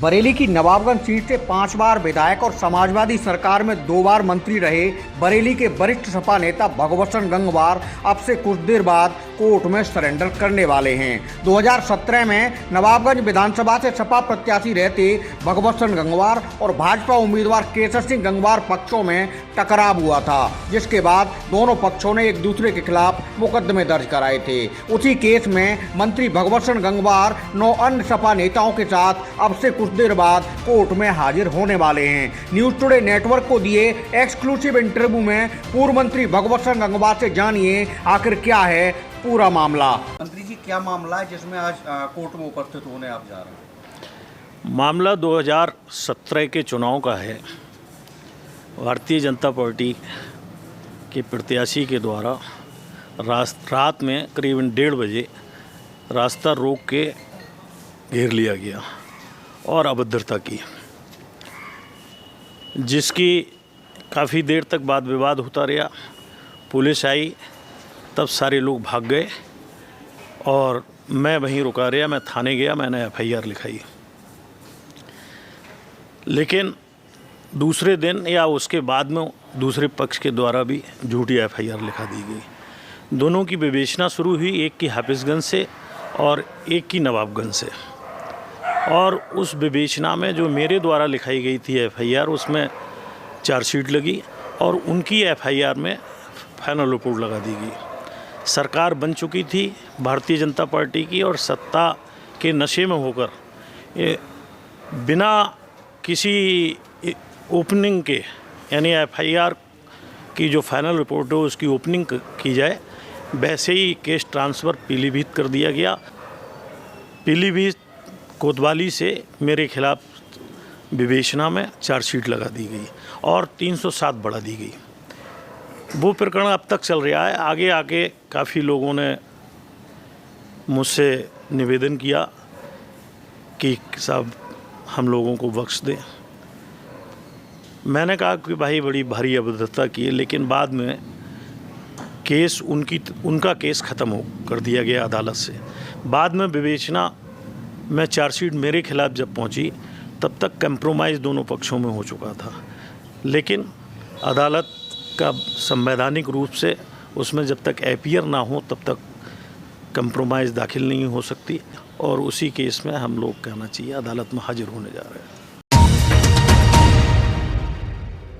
बरेली की नवाबगंज सीट से 5 बार विधायक और समाजवादी सरकार में 2 बार मंत्री रहे बरेली के वरिष्ठ सपा नेता भगवतसिंह गंगवार अब से कुछ देर बाद कोर्ट में सरेंडर करने वाले हैं। 2017 में नवाबगंज विधानसभा से सपा प्रत्याशी रहते भगवतसिंह गंगवार और भाजपा उम्मीदवार केसर सिंह गंगवार पक्षों में टकराव हुआ था, जिसके बाद दोनों पक्षों ने एक दूसरे के खिलाफ मुकदमे दर्ज कराए थे। उसी केस में मंत्री भगवतसिंह गंगवार 9 अन्य सपा नेताओं के साथ अब से कुछ देर बाद कोर्ट में हाजिर होने वाले हैं। न्यूज़ टुडे नेटवर्क को दिए एक्सक्लूसिव इंटरव्यू में पूर्व मंत्री भगवतसिंह गंगवार से जानिए आखिर क्या है पूरा मामला। मंत्री जी, क्या मामला है जिसमें आज कोर्ट में उपस्थित होने आप जा रहे हैं? मामला 2017 के चुनाव का है। भारतीय जनता पार्टी के प्रत्याशी के द्वारा रात में करीबन 1:30 बजे रास्ता रोक के घेर लिया गया और अभद्रता की, जिसकी काफ़ी देर तक वाद विवाद होता रहा। पुलिस आई तब सारे लोग भाग गए और मैं वहीं रुका रहा। मैं थाने गया, मैंने FIR लिखाई, लेकिन दूसरे दिन या उसके बाद में दूसरे पक्ष के द्वारा भी झूठी FIR लिखा दी गई। दोनों की विवेचना शुरू हुई, एक की हाफिज़गंज से और एक की नवाबगंज से। और उस विवेचना में जो मेरे द्वारा लिखाई गई थी FIR, उसमें चार्जशीट लगी और उनकी FIR में फाइनल रिपोर्ट लगा दी गई। सरकार बन चुकी थी भारतीय जनता पार्टी की और सत्ता के नशे में होकर बिना किसी ओपनिंग के, यानी FIR की जो फाइनल रिपोर्ट है उसकी ओपनिंग की जाए, वैसे ही केस ट्रांसफ़र पीलीभीत कर दिया गया। पीलीभीत कोतवाली से मेरे खिलाफ विवेचना में चार्जशीट लगा दी गई और 307 बढ़ा दी गई। वो प्रकरण अब तक चल रहा है। आगे आके काफ़ी लोगों ने मुझसे निवेदन किया कि साहब हम लोगों को बख्श दें। मैंने कहा कि भाई बड़ी भारी अभद्रता की है, लेकिन बाद में केस उनका केस ख़त्म कर दिया गया अदालत से। बाद में विवेचना में चार्जशीट मेरे खिलाफ जब पहुंची तब तक कंप्रोमाइज़ दोनों पक्षों में हो चुका था, लेकिन अदालत का संवैधानिक रूप से उसमें जब तक FIR ना हो तब तक कंप्रोमाइज़ दाखिल नहीं हो सकती। और उसी केस में हम लोग कहना चाहिए अदालत में हाजिर होने जा रहे हैं।